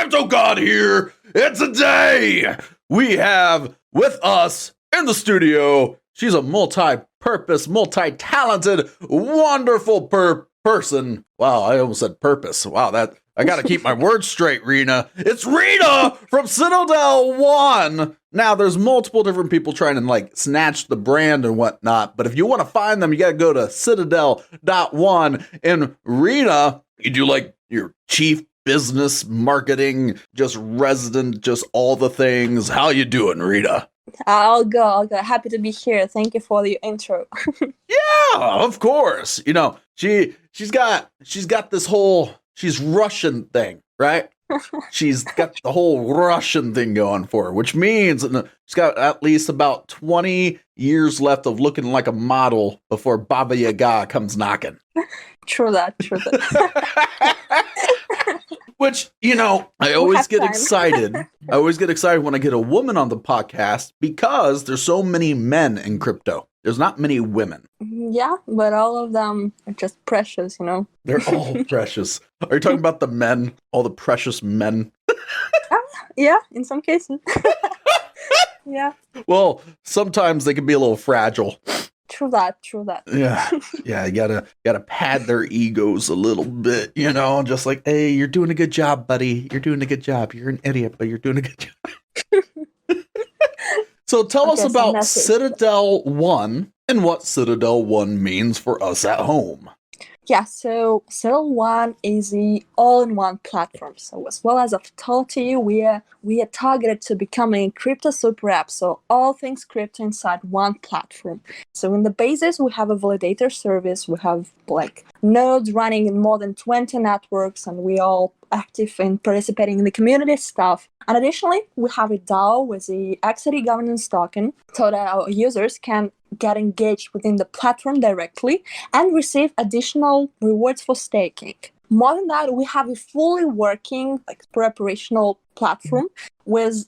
crypto god here. And today we have with us in the studio, she's a multi-purpose, multi-talented, wonderful person. Wow, I almost said purpose. Wow, I got to keep my words straight, Rena. It's Rena from CitadelOne. Now, there's multiple different people trying to like snatch the brand and whatnot, but if you want to find them, you got to go to Citadel.one. And Rena, you do like your chief business marketing, just resident, just all the things. How you doing, Rena? I'll go. Happy to be here. Thank you for the intro. Yeah, of course. You know, she's got this whole, she's Russian thing, right? She's got the whole Russian thing going for her, which means she's got at least about 20 years left of looking like a model before Baba Yaga comes knocking. True that. Which, you know, I always get excited. I always get excited when I get a woman on the podcast because there's so many men in crypto. There's not many women. Yeah, but all of them are just precious, you know. They're all precious. Are you talking about the men? All the precious men? Yeah, in some cases. Yeah. Well, sometimes they can be a little fragile. True that. Yeah, you gotta pad their egos a little bit, you know, just like, hey, you're doing a good job, buddy. You're doing a good job. You're an idiot, but you're doing a good job. So tell us about CitadelOne and what CitadelOne means for us at home. Yeah, so CitadelOne is the all-in-one platform. So as well as I've told you, we are targeted to becoming a crypto super app. So all things crypto inside one platform. So in the basis, we have a validator service. We have like nodes running in more than 20 networks, and we all active in participating in the community stuff. And additionally, we have a DAO with the XRP governance token so that our users can get engaged within the platform directly and receive additional rewards for staking. More than that, we have a fully working, like, operational platform with,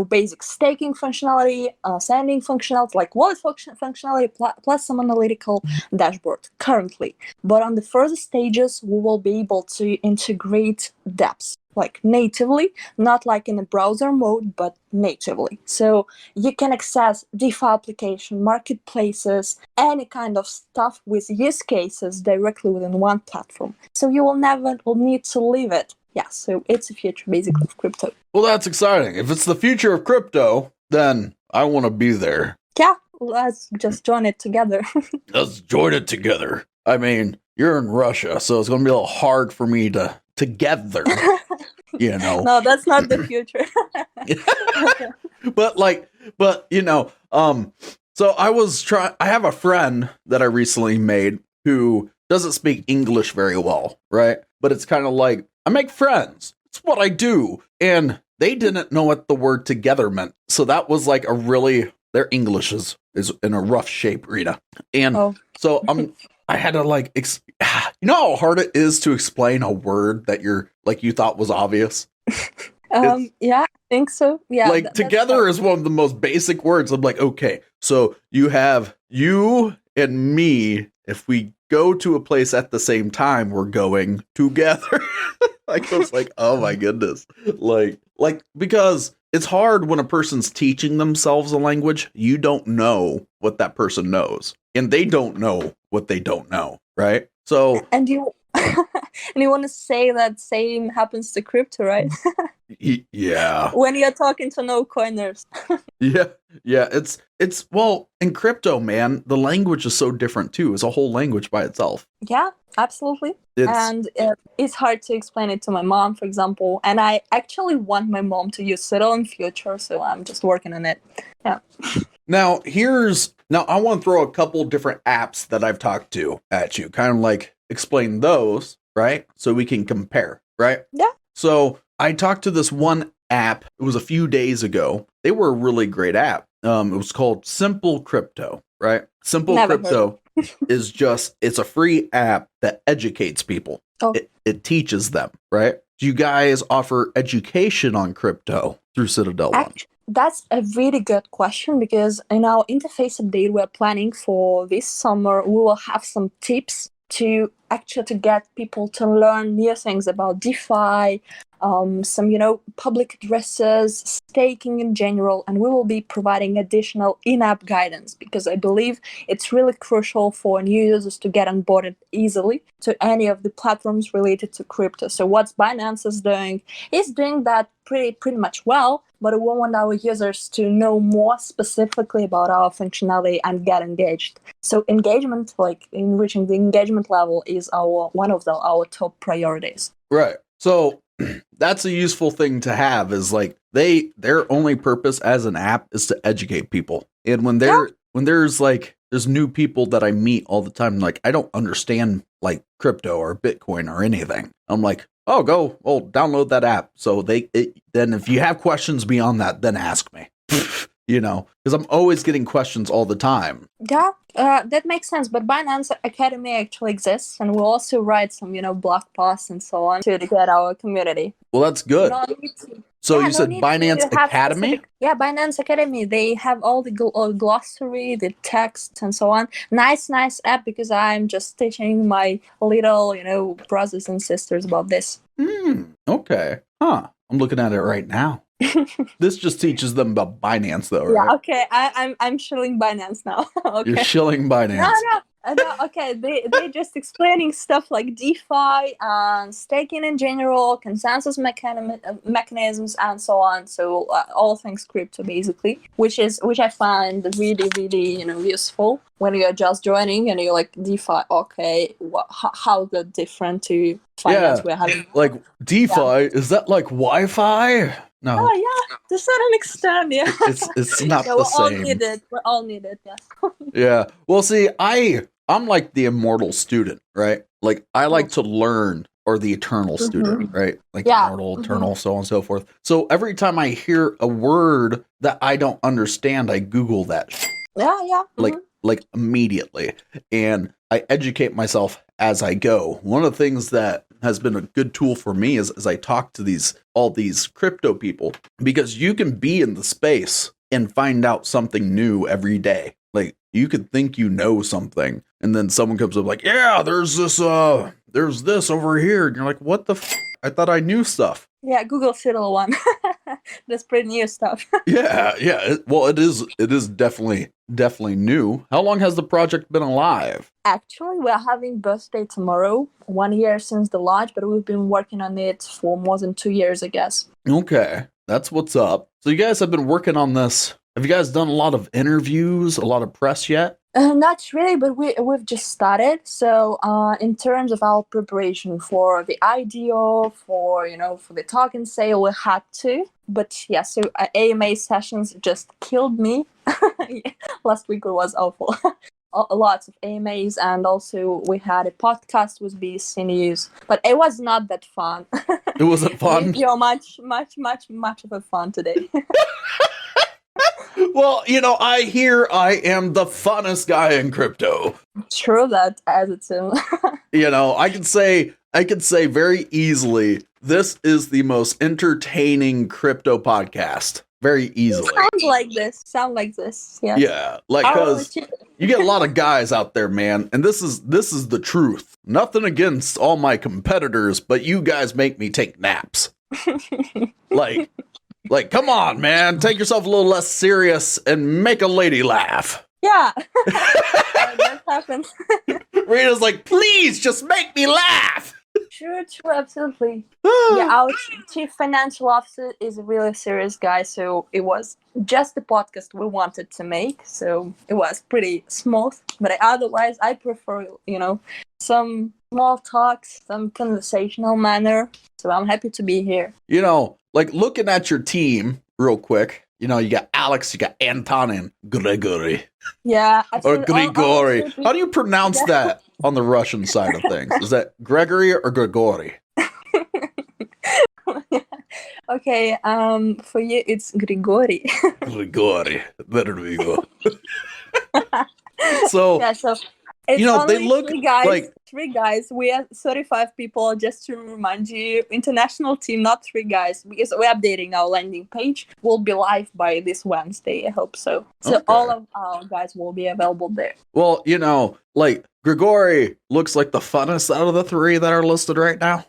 basic staking functionality, sending functionality, like wallet functionality, plus some analytical dashboard currently. But on the further stages, we will be able to integrate dApps, like natively, not like in a browser mode, but natively. So you can access DeFi application, marketplaces, any kind of stuff with use cases directly within one platform. So you will never need to leave it. Yeah, so it's the future, basically, of crypto. Well, that's exciting. If it's the future of crypto, then I want to be there. Yeah, let's just join it together. Let's join it together. I mean, you're in Russia, so it's going to be a little hard for me to together, you know. No, that's not the future. but you know, so I have a friend that I recently made who doesn't speak English very well, right? But it's kind of like, I make friends. It's what I do. And they didn't know what the word together meant. So that was like their English is in a rough shape, Rita. And so I had to like, you know how hard it is to explain a word that you thought was obvious? Yeah, I think so. Yeah. Like together is one of the most basic words. I'm like, okay, so you have you and me. If we go to a place at the same time, we're going together. Like, I was like, oh my goodness. Like, because it's hard when a person's teaching themselves a language, you don't know what that person knows. And they don't know what they don't know, right? So and you want to say that same happens to crypto, right? Yeah. When you're talking to no coiners. Yeah. It's well, in crypto, man, the language is so different too. It's a whole language by itself. Yeah, absolutely. It's hard to explain it to my mom, for example. And I actually want my mom to use Citadel in future, so I'm just working on it. Yeah. Now I want to throw a couple different apps that I've talked to at you, kind of like explain those, right? So we can compare, right? Yeah. So I talked to this one app. It was a few days ago. They were a really great app. It was called Simple Crypto, right? Simple Crypto is it's a free app that educates people. Oh. It teaches them, right? Do you guys offer education on crypto through CitadelOne? That's a really good question, because in our interface update we're planning for this summer, we will have some tips to actually to get people to learn new things about DeFi, some public addresses, staking in general, and we will be providing additional in-app guidance because I believe it's really crucial for new users to get onboarded easily to any of the platforms related to crypto. So what Binance is doing that pretty much well, but we want our users to know more specifically about our functionality and get engaged. So engagement, like enriching the engagement level, is one of our top priorities. Right. So that's a useful thing to have, is like their only purpose as an app is to educate people. And when there's new people that I meet all the time, like I don't understand like crypto or Bitcoin or anything. I'm like, download that app. So then if you have questions beyond that, then ask me. Because I'm always getting questions all the time. Yeah, that makes sense. But Binance Academy actually exists, and we'll also write some, blog posts and so on to get our community. Well, that's good. So you said Binance Academy? Yeah, Binance Academy. They have all the glossary, the text, and so on. Nice app because I'm just teaching my little, brothers and sisters about this. Okay. Huh. I'm looking at it right now. This just teaches them about Binance, though, right? Yeah. Okay. I'm shilling Binance now. Okay. You're shilling Binance. No, okay, they're just explaining stuff like DeFi and staking in general, consensus mechanisms, and so on. So all things crypto, basically, which I find really, really, useful when you're just joining and you're like DeFi. Okay, how the different to finance we're having? Like DeFi, is that like Wi-Fi? No. Oh yeah, to a certain extent, yeah. It's not the same. We all need it, yeah. Yeah. Well, see, I'm like the immortal student, right? Like I like to learn, or the eternal student, right? Like immortal, eternal, so on and so forth. So every time I hear a word that I don't understand, I Google that. Yeah. Like immediately, and I educate myself as I go. One of the things that has been a good tool for me is I talk to all these crypto people, because you can be in the space and find out something new every day. Like you could think you know something, and then someone comes up like, yeah, there's this over here. And you're like, what the I thought I knew stuff. Yeah, Google CitadelOne. That's pretty new stuff. Yeah. Well, it is definitely new. How long has the project been alive? Actually, we're having birthday tomorrow. 1 year since the launch, but we've been working on it for more than 2 years, I guess. Okay, that's what's up. So you guys have been working on this. Have you guys done a lot of interviews, a lot of press yet? Not really, but we've just started. So in terms of our preparation for the IDO, for the token sale, we had to. But yeah, so AMA sessions just killed me. Last week it was awful. Lots of AMAs, and also we had a podcast with BSC News, but it was not that fun. It wasn't fun? You're much of a fun today. Well, I hear I am the funnest guy in crypto. True that, as it's I could say very easily, this is the most entertaining crypto podcast. Very easily. Sound like this. Yeah. Yeah, because you get a lot of guys out there, man, and this is the truth. Nothing against all my competitors, but you guys make me take naps. Like, come on, man, take yourself a little less serious and make a lady laugh. Yeah. That happens. Rita's like, please just make me laugh. True, absolutely. Yeah, our chief financial officer is a really serious guy, so it was just the podcast we wanted to make, so it was pretty smooth. But otherwise, I prefer, some small talks, some conversational manner. So I'm happy to be here. Like looking at your team real quick, you got Alex, you got Anton, and Grigory. Yeah. Or Grigory. How do you pronounce that on the Russian side of things? Is that Gregory or Grigory? Okay, for you it's Grigory. Grigory. There we go. So It's You know, they only look three guys. like, Three guys. We are 35 people. Just to remind you, international team, not three guys, because we're updating our landing page. We'll be live by this Wednesday. I hope so. So all okay. of our guys will be available there. Well, you know, like Grigori looks like the funnest out of the three that are listed right now.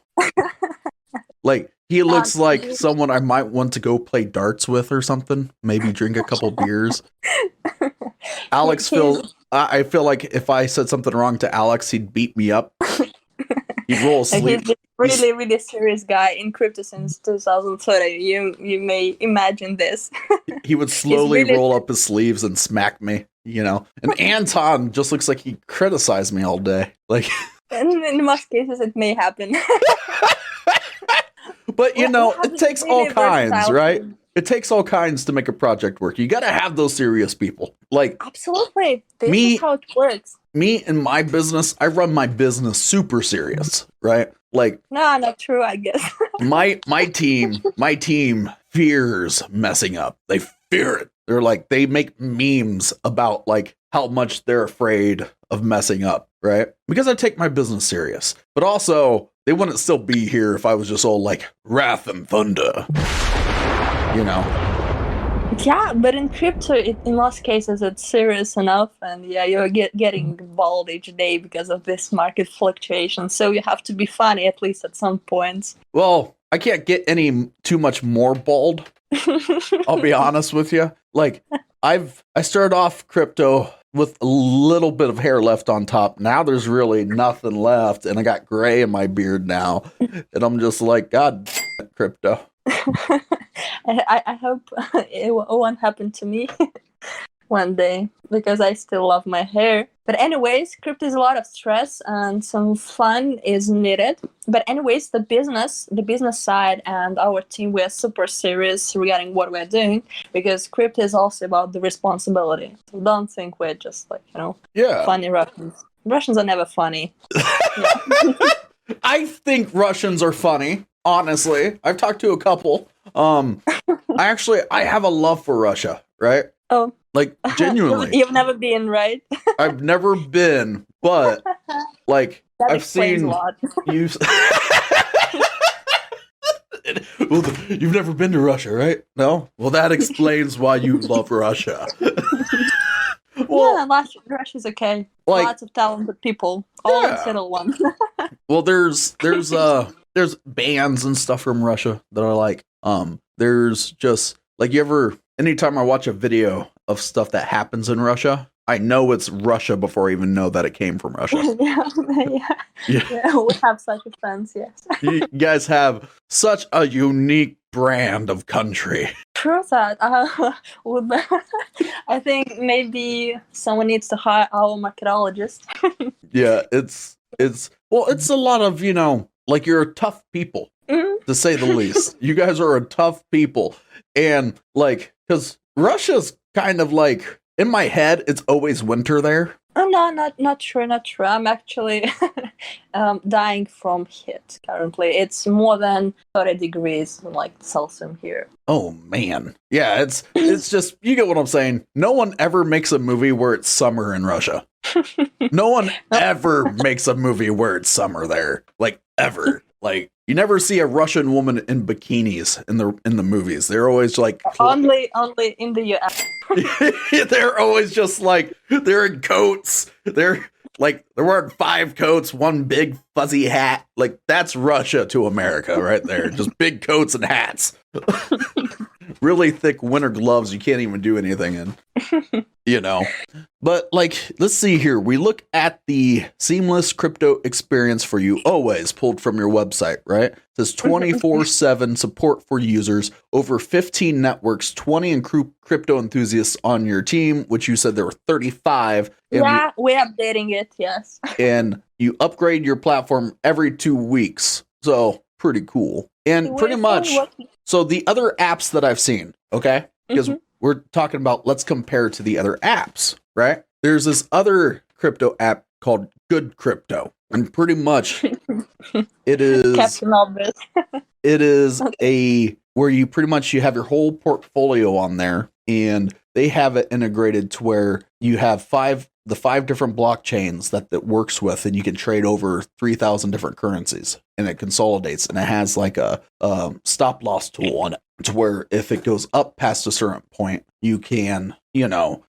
Like, he looks like someone I might want to go play darts with or something. Maybe drink a couple beers. Alex I feel like if I said something wrong to Alex, he'd beat me up. He'd roll asleep. He's a really, really serious guy in crypto since 2030. You may imagine this. He would slowly really roll up his sleeves and smack me, you know. And Anton just looks like he criticized me all day. Like, in most cases, it may happen. but you know, it takes all kinds, right? Team. It takes all kinds to make a project work. You got to have those serious people. Like, absolutely, this is how it works. Me and my business, I run my business super serious, right? Like, no, not true, I guess. my team fears messing up. They fear it. They're like, they make memes about like how much they're afraid of messing up, right? Because I take my business serious. But also, they wouldn't still be here if I was just all like wrath and thunder. You know? Yeah, but in crypto, in most cases, it's serious enough, and yeah, you're getting bold each day because of this market fluctuation. So you have to be funny at least at some points. Well, I can't get any too much more bold. I'll be honest with you. Like, I started off crypto with a little bit of hair left on top. Now there's really nothing left, and I got gray in my beard now, and I'm just like, God, crypto. I hope it won't happen to me one day because I still love my hair. But anyways, crypto is a lot of stress and some fun is needed. But anyways, the business side and our team, we are super serious regarding what we're doing because crypto is also about the responsibility. So don't think we're just like, funny Russians. Russians are never funny. I think Russians are funny. Honestly, I've talked to a couple. I have a love for Russia, right? Oh. Like, genuinely. You've never been, right? I've never been, but like that I've seen a lot. You've never been to Russia, right? No? Well, that explains why you love Russia. Well, yeah, Russia's okay. Like, lots of talented people. All in CitadelOne. Well, there's bands and stuff from Russia that I like. There's just like anytime I watch a video of stuff that happens in Russia, I know it's Russia before I even know that it came from Russia. Yeah, we have such a fans, yes. You guys have such a unique brand of country. True that. I think maybe someone needs to hire our marketologist. Yeah, it's a lot of, like, you're tough people, to say the least. You guys are a tough people. And, like, because Russia's kind of like, in my head, it's always winter there. Oh, no, not true. I'm actually dying from heat currently. It's more than 30 degrees, like, Celsius here. Oh, man. Yeah, it's just, you get what I'm saying. No one ever makes a movie where it's summer in Russia. No one ever makes a movie where it's summer there. Like, ever. Like, you never see a Russian woman in bikinis in the movies. They're always like only in the US. They're always just like, they're in coats. They're wearing 5 coats, one big fuzzy hat. Like, that's Russia to America right there. Just big coats and hats. Really thick winter gloves you can't even do anything in. But, like, let's see here. We look at the seamless crypto experience for you, always pulled from your website, right? It says 24/7 support for users, over 15 networks, 20 crypto enthusiasts on your team, which you said there were 35. Yeah, we're updating it, yes. And you upgrade your platform every 2 weeks. So, pretty cool. And pretty much, so the other apps that I've seen, okay? Because we're talking about, let's compare to the other apps, right? There's this other crypto app called Good Crypto. And pretty much it is Captain Obvious. It is where you have your whole portfolio on there, and they have it integrated to where you have the five different blockchains that works with, and you can trade over 3,000 different currencies, and it consolidates, and it has like a stop loss tool on it, to where if it goes up past a certain point, you can,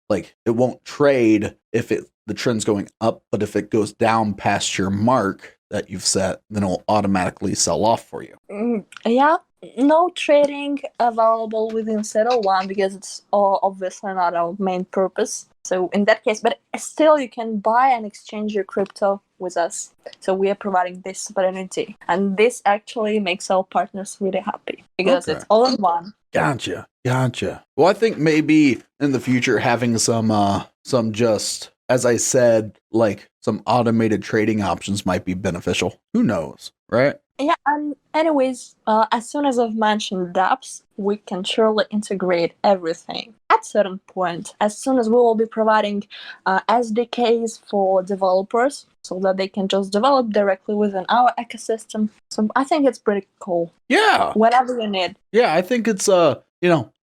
like, it won't trade if the trend's going up, but if it goes down past your mark that you've set, then it'll automatically sell off for you. Yeah, no trading available within CitadelOne because it's obviously not our main purpose. So in that case, but still you can buy and exchange your crypto with us. So we are providing this opportunity. And this actually makes our partners really happy because it's all in one. Gotcha. Well, I think maybe in the future having some just, as I said, like some automated trading options might be beneficial. Who knows, right? Yeah, and anyways, as soon as I've mentioned dApps, we can surely integrate everything. At certain point, as soon as we will be providing SDKs for developers so that they can just develop directly within our ecosystem. So I think it's pretty cool. Yeah. Whatever you need. Yeah, I think it's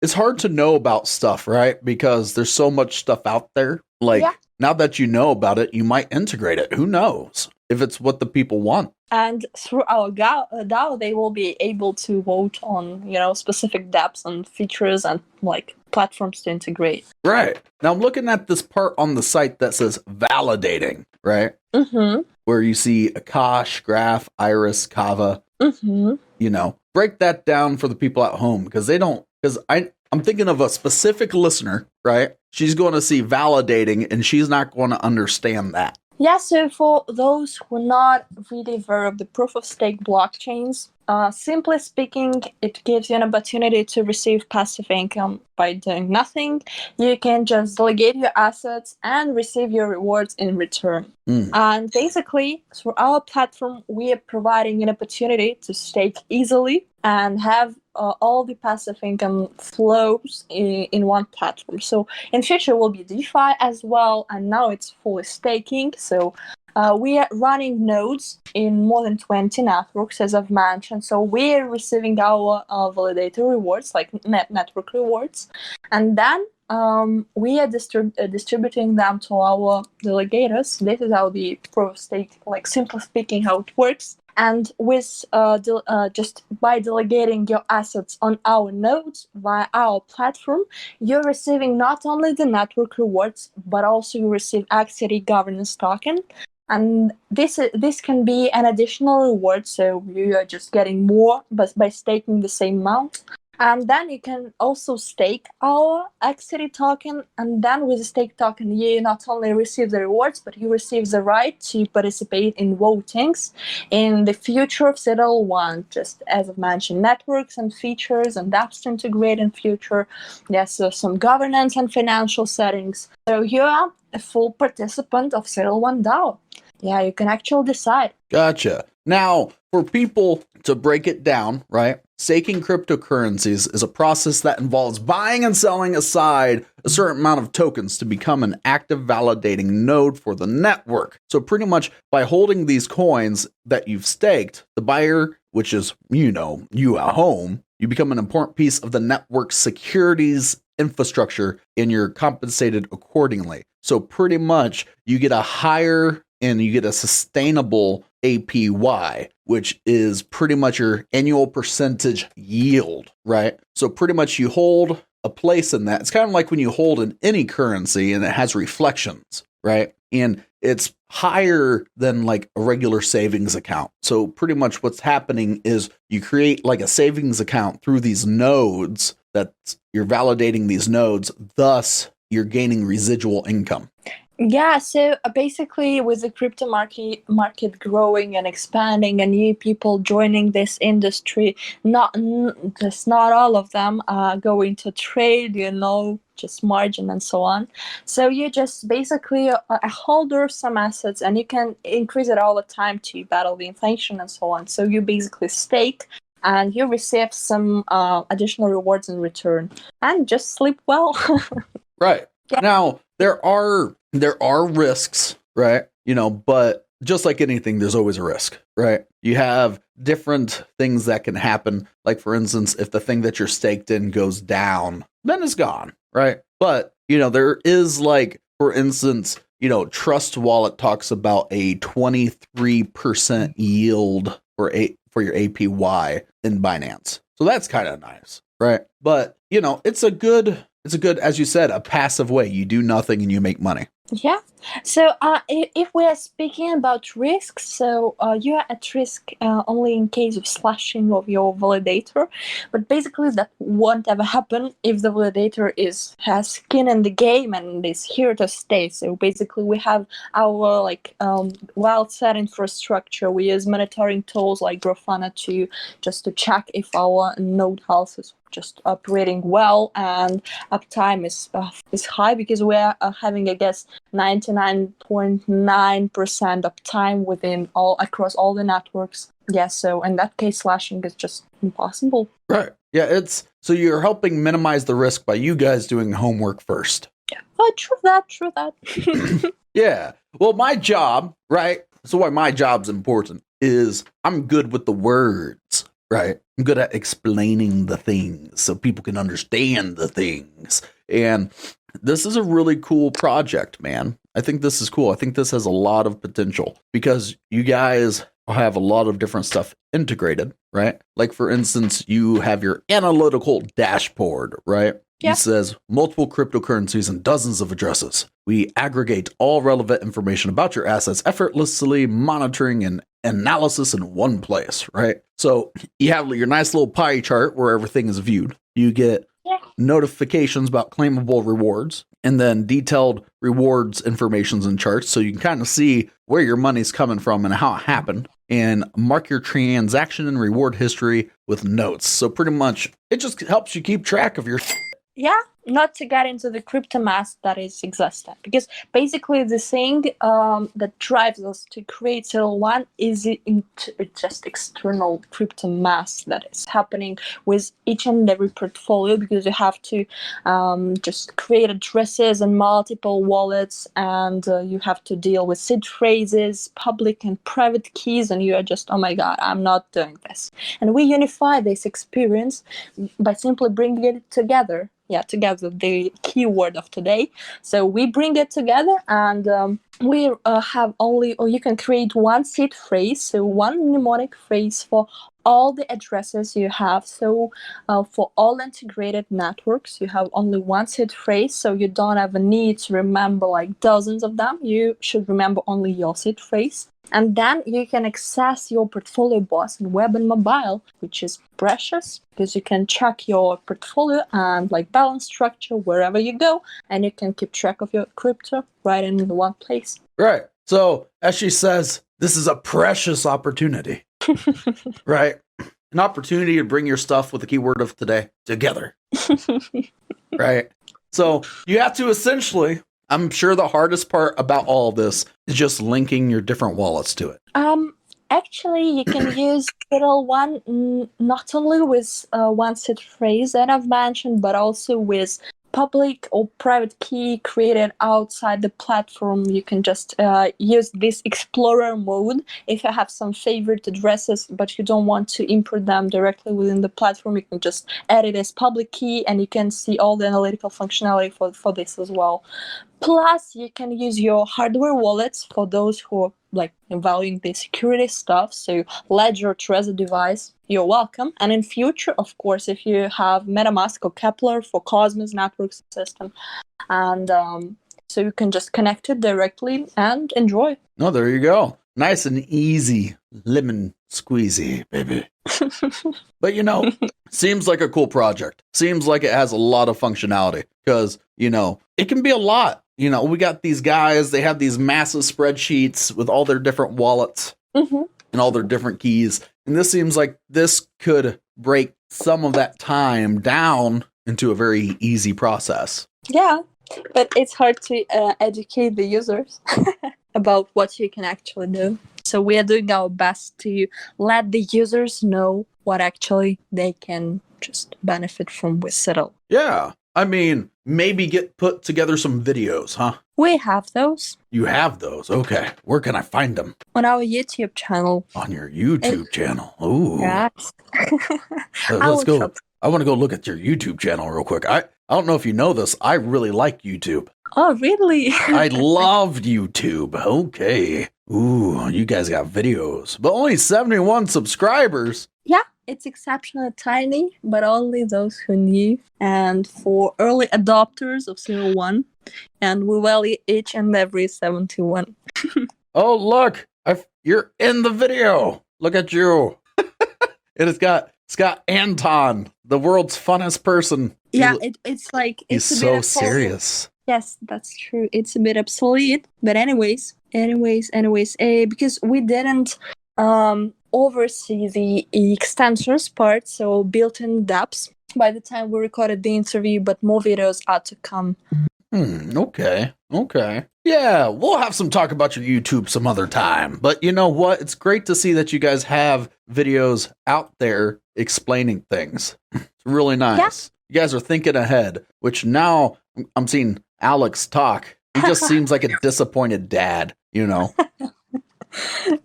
it's hard to know about stuff, right? Because there's so much stuff out there. Like, now that you know about it, you might integrate it. Who knows if it's what the people want? And through our DAO, they will be able to vote on, specific dApps and features and like platforms to integrate. Right. Now I'm looking at this part on the site that says validating, right? Mm-hmm. Where you see Akash, Graph, Iris, Kava. Mm-hmm. Break that down for the people at home because I'm thinking of a specific listener, right? She's going to see validating and she's not going to understand that. Yeah, so for those who are not really aware of the proof-of-stake blockchains, simply speaking, it gives you an opportunity to receive passive income by doing nothing. You can just delegate your assets and receive your rewards in return. And basically, through our platform, we are providing an opportunity to stake easily and have all the passive income flows in one platform. So in future will be DeFi as well, and now it's fully staking. So we are running nodes in more than 20 networks, as I've mentioned. So we're receiving our validator rewards, like network rewards, and then we are distributing them to our delegators. This is how the proof of stake, like simply speaking, how it works. And with just by delegating your assets on our nodes via our platform, you're receiving not only the network rewards, but also you receive XCD governance token. And this can be an additional reward, so you are just getting more by staking the same amount. And then you can also stake our XCD token, and then with the stake token, you not only receive the rewards, but you receive the right to participate in votings in the future of CitadelOne, just as I've mentioned, networks and features and apps to integrate in future. Yes, some governance and financial settings. So you are a full participant of CitadelOne DAO. Yeah, you can actually decide. Gotcha. Now, for people to break it down, right? Staking cryptocurrencies is a process that involves buying and selling aside a certain amount of tokens to become an active validating node for the network. So pretty much by holding these coins that you've staked, the buyer, which is, you at home, you become an important piece of the network's securities infrastructure and you're compensated accordingly. So pretty much you get a higher and you get a sustainable APY, which is pretty much your annual percentage yield, right? So pretty much you hold a place in that. It's kind of like when you hold in any currency and it has reflections, right? And it's higher than like a regular savings account. So pretty much what's happening is you create like a savings account through these nodes that you're validating these nodes, thus you're gaining residual income. Yeah, so basically with the crypto market growing and expanding and new people joining this industry, not all of them are going to trade, just margin and so on. So you're just basically a holder of some assets and you can increase it all the time to battle the inflation and so on. So you basically stake and you receive some additional rewards in return and just sleep well. Right. Yeah. Now, there are risks, right? But just like anything, there's always a risk, right? You have different things that can happen. Like, for instance, if the thing that you're staked in goes down, then it's gone, right? But, there is like for instance, Trust Wallet talks about a 23% yield for your APY in Binance. So that's kind of nice, right? But, it's a good, as you said, a passive way. You do nothing and you make money. Yeah. So if we are speaking about risks, so you are at risk only in case of slashing of your validator, but basically that won't ever happen if the validator has skin in the game and is here to stay. So basically we have our wild set infrastructure. We use monitoring tools like Grafana to check if our node health is just operating well and uptime is high, because we are having, I guess, 99.9% uptime across all the networks. Yeah, so in that case, slashing is just impossible. Right. Yeah, so you're helping minimize the risk by you guys doing homework first. Yeah. Oh, true that. Yeah. Well, my job, right? So why my job's important is I'm good with the words, right? I'm good at explaining the things so people can understand the things. And this is a really cool project, man. I think this is cool. I think this has a lot of potential because you guys have a lot of different stuff integrated, right? Like, for instance, you have your analytical dashboard, right? Yeah. It says multiple cryptocurrencies and dozens of addresses. We aggregate all relevant information about your assets effortlessly, monitoring and analysis in one place, right? So you have your nice little pie chart where everything is viewed. You get notifications about claimable rewards and then detailed rewards informations and charts, so you can kind of see where your money's coming from and how it happened, and mark your transaction and reward history with notes. So pretty much it just helps you keep track of your Yeah, not to get into the crypto mass that is existent, because basically the thing that drives us to create CitadelOne is just external crypto mass that is happening with each and every portfolio, because you have to just create addresses and multiple wallets, and you have to deal with seed phrases, public and private keys, and you are just, oh my god, I'm not doing this. And we unify this experience by simply bringing it together. Yeah, together, the keyword of today. So we bring it together, and we have or you can create one seed phrase, so one mnemonic phrase for all the addresses you have. So for all integrated networks, you have only one seed phrase, so you don't have a need to remember like dozens of them. You should remember only your seed phrase. And then you can access your portfolio boss in web and mobile, which is precious because you can check your portfolio and like balance structure wherever you go, and you can keep track of your crypto right in one place. Right. So as she says, this is a precious opportunity, right? An opportunity to bring your stuff with the keyword of today together, right? So you have to essentially, I'm sure the hardest part about all of this is just linking your different wallets to it. Actually, you can use CitadelOne not only with one seed phrase that I've mentioned, but also with public or private key created outside the platform. You can just use this explorer mode. If you have some favorite addresses but you don't want to import them directly within the platform, you can just add it as public key, and you can see all the analytical functionality for this as well. Plus, you can use your hardware wallets for those who are like valuing the security stuff. So Ledger, Trezor device, you're welcome. And in future, of course, if you have MetaMask or Kepler for Cosmos network system, and so you can just connect it directly and enjoy. Oh, there you go. Nice and easy, lemon squeezy, baby. But seems like a cool project. Seems like it has a lot of functionality because, it can be a lot. We got these guys, they have these massive spreadsheets with all their different wallets and all their different keys. And this seems like this could break some of that time down into a very easy process. Yeah, but it's hard to educate the users about what you can actually do. So we are doing our best to let the users know what actually they can just benefit from with Citadel. Yeah. I mean, maybe put together some videos, huh? We have those. You have those? Okay. Where can I find them? On our YouTube channel. On your YouTube channel? Ooh. Yes. Let's go. I want to go look at your YouTube channel real quick. I don't know if you know this. I really like YouTube. Oh, really? I loved YouTube. Okay. Ooh, you guys got videos, but only 71 subscribers. Yeah, it's exceptionally tiny, but only those who knew. And for early adopters of CitadelOne, and we value each and every 71. Oh, look, you're in the video. Look at you. And it's got Anton, the world's funnest person. Yeah, it's like he's it's a so bit serious. Yes, that's true. It's a bit obsolete, but anyways, because we didn't oversee the extensions part, so built-in dApps by the time we recorded the interview, but more videos are to come. Okay. Yeah, we'll have some talk about your YouTube some other time. But you know what? It's great to see that you guys have videos out there explaining things. It's really nice. Yeah. You guys are thinking ahead, which now I'm seeing Alex talk. He just seems like a disappointed dad, you know.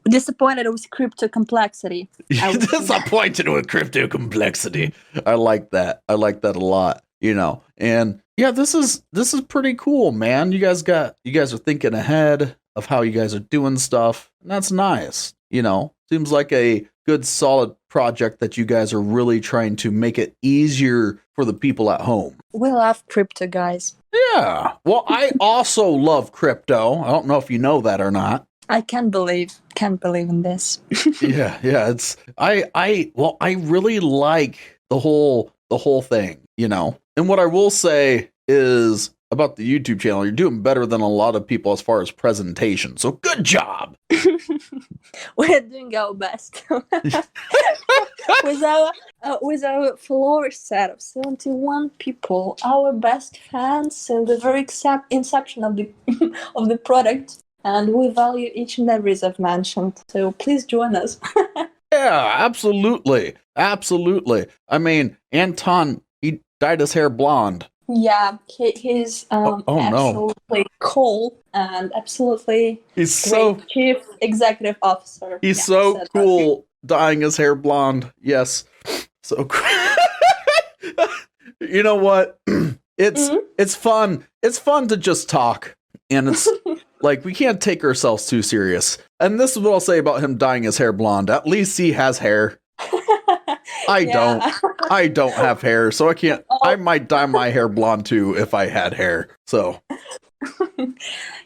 Disappointed with crypto complexity. Disappointed with crypto complexity. I like that. I like that a lot, you know. And yeah, this is pretty cool, man. You guys are thinking ahead of how you guys are doing stuff, and that's nice. You know, seems like a good solid project that you guys are really trying to make it easier for the people at home. We love crypto, guys. Yeah. Well, I also love crypto. I don't know if you know that or not. I can't believe in this. yeah. It's I really like the whole thing, you know. And what I will say is about the YouTube channel, you're doing better than a lot of people as far as presentation. So good job. We're doing our best. with our follower set of 71 people, our best fans since the very inception of the of the product, and we value each and every as I've mentioned. So please join us. Yeah, absolutely. I mean, Anton, he dyed his hair blonde. Yeah, he's absolutely cool and absolutely he's so chief executive officer. He's so cool dyeing his hair blonde. Yes, so cool. You know what? It's fun. It's fun to just talk, and it's like we can't take ourselves too serious. And this is what I'll say about him dyeing his hair blonde. At least he has hair. I don't have hair, so I can't. I might dye my hair blonde too if I had hair. So,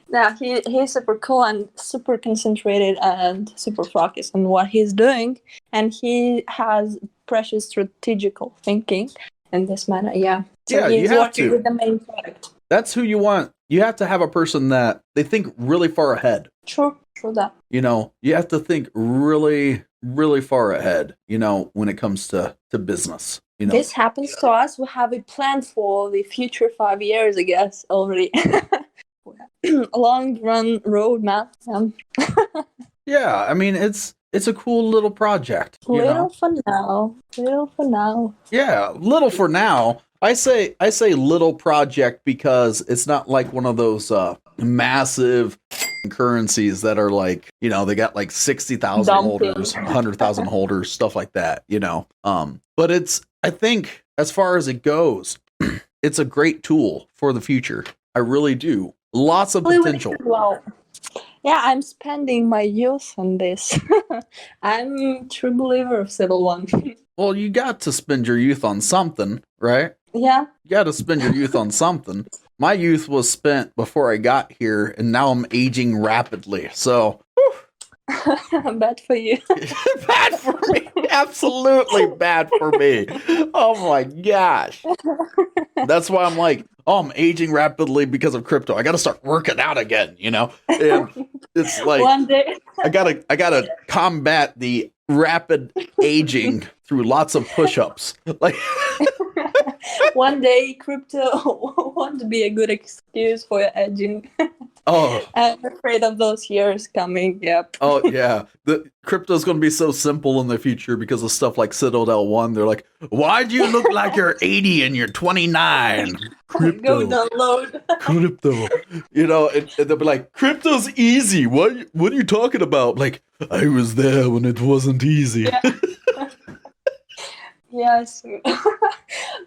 yeah, he's super cool and super concentrated and super focused on what he's doing, and he has precious strategical thinking in this manner. Yeah, so yeah, you have to. With the main product. That's who you want. You have to have a person that they think really far ahead. True that. You know, you have to think really far ahead, you know, when it comes to business. You know, this happens to us. We have a plan for the future 5 years, I guess, already. A long run roadmap. Yeah, I mean, it's a cool little project. Little for now. Yeah, little for now. I say little project because it's not like one of those massive currencies that are like, you know, they got like 60,000 holders, 100,000 holders, stuff like that, you know. But I think as far as it goes, it's a great tool for the future. I really do. Lots of potential. Well, yeah, I'm spending my youth on this. I'm a true believer of CitadelOne. Well, you got to spend your youth on something, right? Yeah. You got to spend your youth on something. My youth was spent before I got here, and now I'm aging rapidly. So, bad for you. Bad for me. Absolutely bad for me. Oh my gosh. That's why I'm like, I'm aging rapidly because of crypto. I got to start working out again, you know? And it's like, one day. I gotta combat the rapid aging through lots of push-ups. Like, one day crypto won't be a good excuse for your aging. Oh, I'm afraid of those years coming. Yep. Oh yeah, the crypto's going to be so simple in the future because of stuff like CitadelOne. They're like, "Why do you look like you're 80 and you're 29?" Crypto. Go download. Crypto. You know, and they'll be like, "Crypto's easy. What are you talking about?" Like, I was there when it wasn't easy. Yeah. Yes.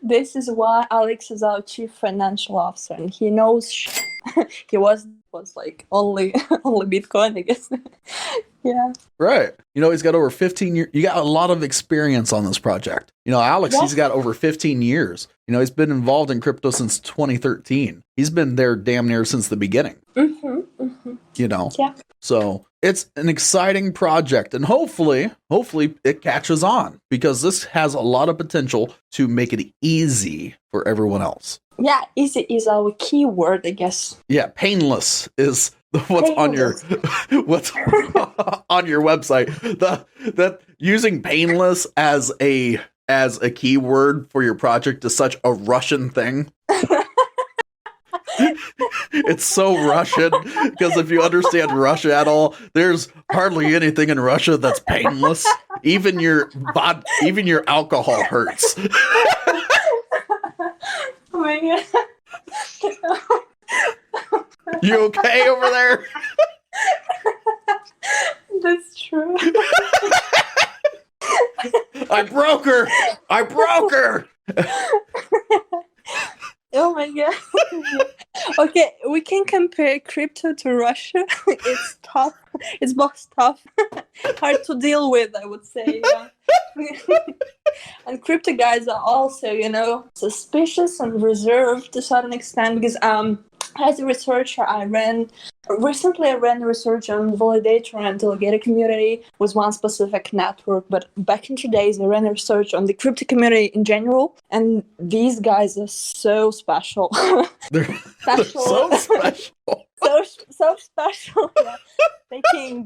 This is why Alex is our chief financial officer, and he knows he was like only only Bitcoin, I guess. Yeah. Right. He's got over 15 years. You got a lot of experience on this project. Alex, Yeah. he's got over 15 years. He's been involved in crypto since 2013. He's been there damn near since the beginning. Yeah. So it's an exciting project, and hopefully it catches on, because this has a lot of potential to make it easy for everyone else. Yeah, easy is our key word, I guess. Yeah, painless is what's on your website. That using painless as a keyword for your project is such a Russian thing. It's so Russian, because if you understand Russia at all, there's hardly anything in Russia that's painless. Even your alcohol hurts. Oh my god. You okay over there? That's true. I broke her. Oh my god. Okay, we can compare crypto to Russia. It's tough. It's both tough. Hard to deal with, I would say. Yeah. And crypto guys are also, suspicious and reserved to a certain extent, because as a researcher, I ran research on validator and delegator community with one specific network, but back in the days I ran research on the crypto community in general, and these guys are so special. They're so special. So special. Yeah. Thinking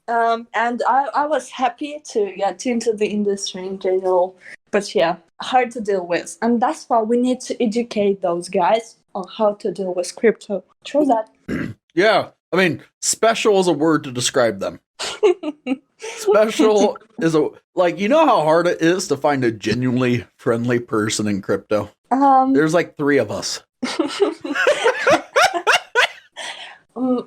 and I was happy to get into the industry in general, but yeah, hard to deal with, and that's why we need to educate those guys on how to deal with crypto. True that. Yeah, I mean, special is a word to describe them. Special is how hard it is to find a genuinely friendly person in crypto. There's like 3 of us. Who?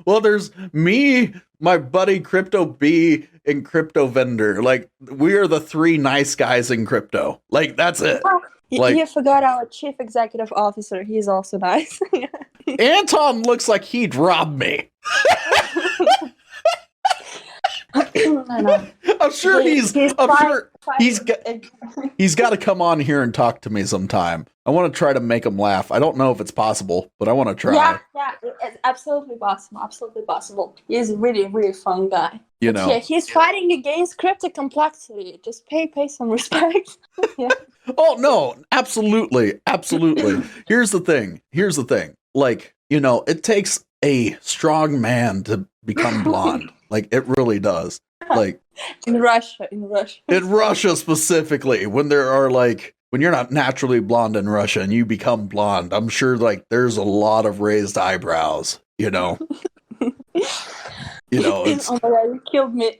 Well, there's me, my buddy Crypto B, and Crypto Vendor. Like, we are the 3 nice guys in crypto. Like, that's it. You forgot our chief executive officer. He's also nice. Anton looks like he'd rob me. I know. I'm sure he's got to come on here and talk to me sometime. I want to try to make him laugh. I don't know if it's possible, but I want to try. Yeah, it's absolutely possible. He's a really, really fun guy. Yeah, he's fighting against crypto complexity. Just pay some respect. Yeah. Oh no, absolutely. Here's the thing. Like, it takes a strong man to become blonde. Like, it really does. Like, in Russia. In Russia specifically, when you're not naturally blonde in Russia and you become blonde, I'm sure there's a lot of raised eyebrows, Oh my god, you killed me.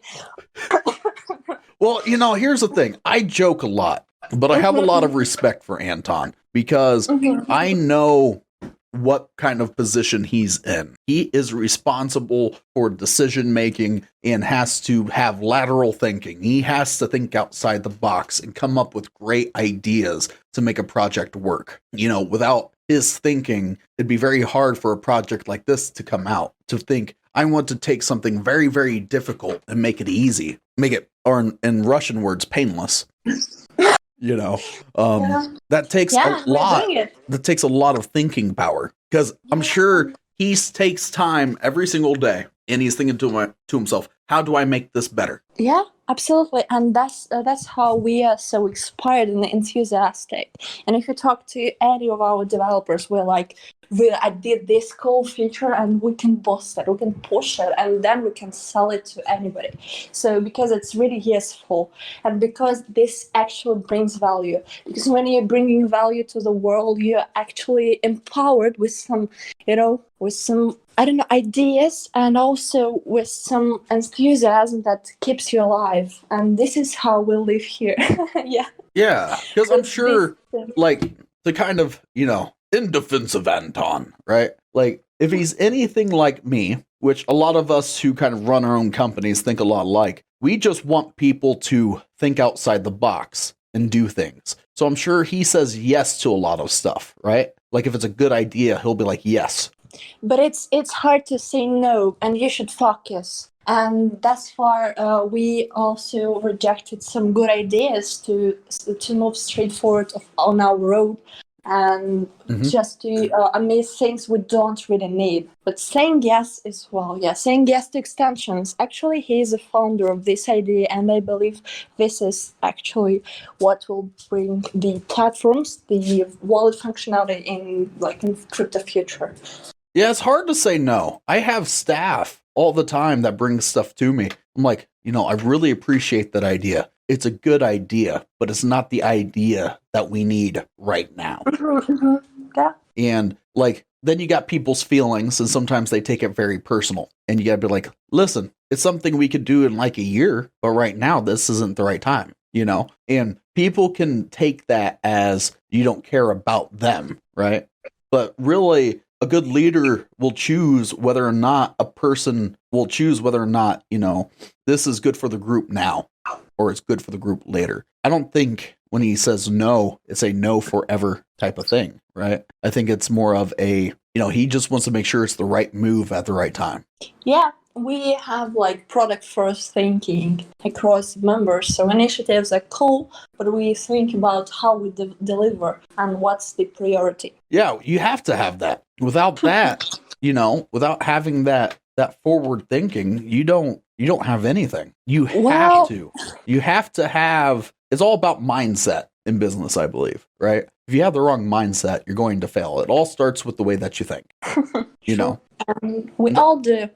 Well, here's the thing. I joke a lot, but I have a lot of respect for Anton, because I know what kind of position he's in. He is responsible for decision making and has to have lateral thinking. He has to think outside the box and come up with great ideas to make a project work. Without his thinking, it'd be very hard for a project like this to come out. To think, I want to take something very, very difficult and make it easy. Make it, or in Russian words, painless. That takes a lot. That takes a lot of thinking power, because I'm sure he takes time every single day and he's thinking to himself, how do I make this better? Yeah, absolutely. And that's how we are so inspired and enthusiastic. And if you talk to any of our developers, we're like, I did this cool feature and we can boost it, we can push it, and then we can sell it to anybody. So because it's really useful, and because this actually brings value. Because when you're bringing value to the world, you're actually empowered with some, ideas, and also with some enthusiasm that keeps you alive. And this is how we live here. Yeah. Yeah, because I'm sure, the kind of, in defense of Anton, right? Like, if he's anything like me, which a lot of us who kind of run our own companies think a lot alike, we just want people to think outside the box and do things. So I'm sure he says yes to a lot of stuff, right? Like if it's a good idea, he'll be like, yes. But it's hard to say no, and you should focus. And thus far, we also rejected some good ideas to move straight forward on our road and just to amaze things we don't really need. But saying yes as well, saying yes to extensions. Actually, he is a founder of this idea, and I believe this is actually what will bring the platforms, the wallet functionality in crypto future. Yeah, it's hard to say no. I have staff all the time that brings stuff to me. I'm like, I really appreciate that idea. It's a good idea, but it's not the idea that we need right now. Yeah. And then you got people's feelings, and sometimes they take it very personal. And you got to be like, listen, it's something we could do in like a year, but right now this isn't the right time, And people can take that as you don't care about them, right? But really, a good leader will choose whether or not this is good for the group now or it's good for the group later. I don't think when he says no, it's a no forever type of thing, right? I think it's more of a, he just wants to make sure it's the right move at the right time. Yeah. We have product first thinking across members. So initiatives are cool, but we think about how we deliver and what's the priority. Yeah, you have to have that. Without that, without having that forward thinking, you don't have anything. You have to have, it's all about mindset in business, I believe, right? If you have the wrong mindset, you're going to fail. It all starts with the way that you think, We all do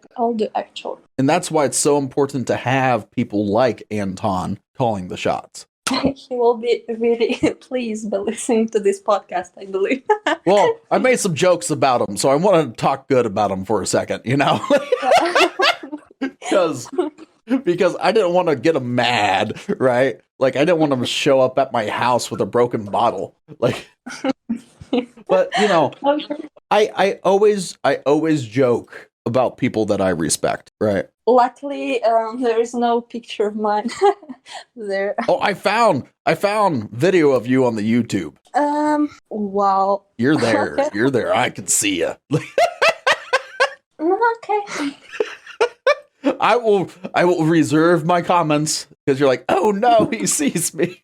actually. And that's why it's so important to have people like Anton calling the shots. He will be really pleased by listening to this podcast, I believe. Well, I made some jokes about him, so I want to talk good about him for a second, because I didn't want to get him mad, right? I didn't want him to show up at my house with a broken bottle, But I always joke about people that I respect, right? Luckily, there is no picture of mine there. Oh, I found video of you on the YouTube. Wow. You're there. Okay. You're there. I can see you. Okay. I will reserve my comments because you're like, oh no, he sees me.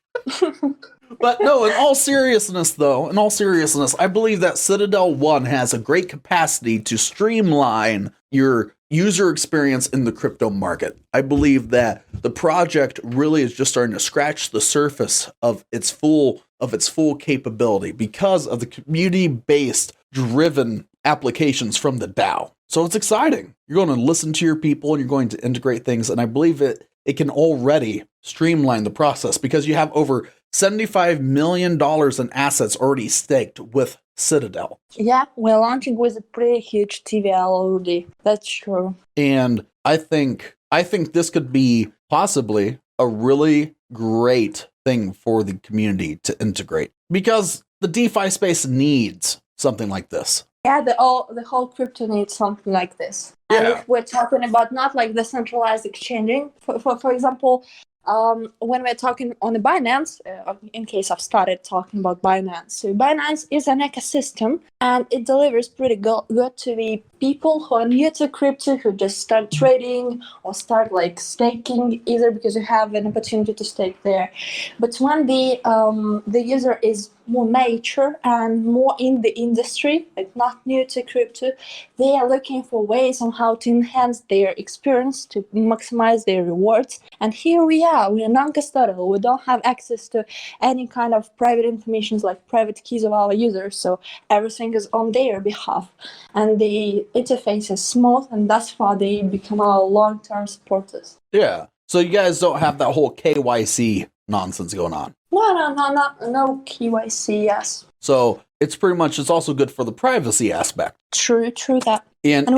But no, in all seriousness, I believe that CitadelOne has a great capacity to streamline your user experience in the crypto market. I believe that the project really is just starting to scratch the surface of its full capability because of the community-based driven applications from the DAO. So it's exciting. You're going to listen to your people and you're going to integrate things. And I believe it can already streamline the process because you have over $75 million in assets already staked with Citadel. Yeah, we're launching with a pretty huge TVL already. That's true. And I think this could be possibly a really great thing for the community to integrate because the DeFi space needs something like this. Yeah, the whole crypto needs something like this. Yeah. And if we're talking about not the centralized exchanging, for example, when we're talking on the Binance, in case I've started talking about Binance, so Binance is an ecosystem and it delivers pretty good to the people who are new to crypto, who just start trading or start staking, either because you have an opportunity to stake there. But when the user is more mature and more in the industry, not new to crypto, they are looking for ways on how to enhance their experience, to maximize their rewards. And here we are, we're non-custodial. We don't have access to any kind of private information like private keys of our users, so everything is on their behalf. And the interface is smooth, and thus far they become our long-term supporters. Yeah. So you guys don't have that whole KYC nonsense going on. No KYC, yes. So it's also good for the privacy aspect. True that. And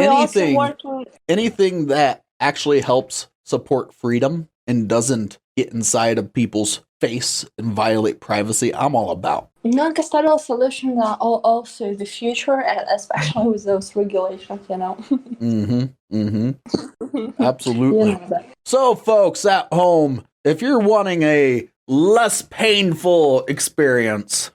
anything that actually helps support freedom and doesn't get inside of people's face and violate privacy, I'm all about. Non-custodial solutions are also the future, especially with those regulations, Absolutely. You know that. So, folks at home, if you're wanting a less painful experience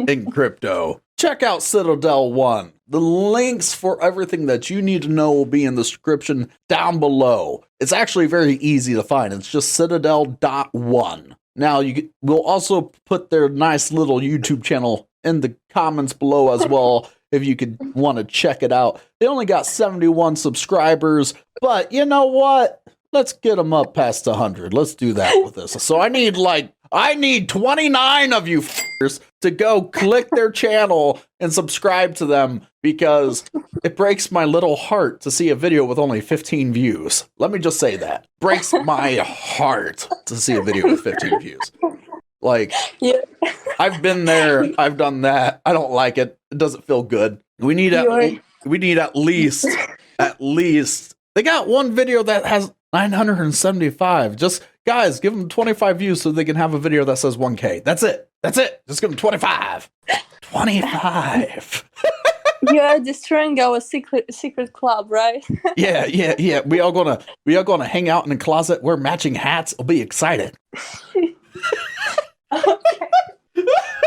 in crypto, check out CitadelOne. The links for everything that you need to know will be in the description down below. It's actually very easy to find. It's just citadel.one. Now, we'll also put their nice little YouTube channel in the comments below as well if you could want to check it out. They only got 71 subscribers, but you know what? Let's get them up past 100. Let's do that with this. So I need 29 of you to go click their channel and subscribe to them, because it breaks my little heart to see a video with only 15 views. Let me just say that. Breaks my heart to see a video with 15 views. Like, Yeah. I've been there, I've done that. I don't like it. It doesn't feel good. We need at least they got one video that has 975. Just guys, give them 25 views so they can have a video that says 1K. That's it. Just give them 25. 25. You're destroying our secret club, right? Yeah. We all gonna hang out in the closet, wear matching hats. I'll be excited. Okay.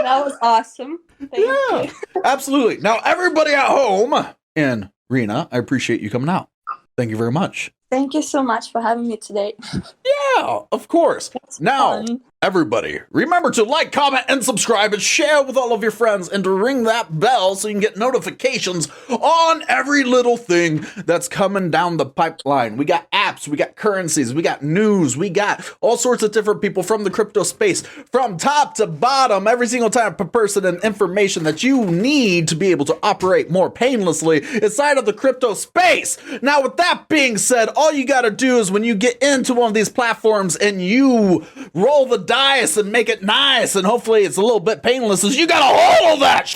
That was awesome. Thank you. Absolutely. Now, everybody at home, and Rena, I appreciate you coming out. Thank you very much. Thank you so much for having me today. Yeah, of course. Now, fun. everybody, remember to like, comment, and subscribe, and share with all of your friends, and to ring that bell so you can get notifications on every little thing that's coming down the pipeline. We got apps, we got currencies, we got news, we got all sorts of different people from the crypto space, from top to bottom, every single type of person and information that you need to be able to operate more painlessly inside of the crypto space. Now, with that being said, all you got to do is when you get into one of these platforms and you roll the dice and make it nice, and hopefully it's a little bit painless, is you got to hold that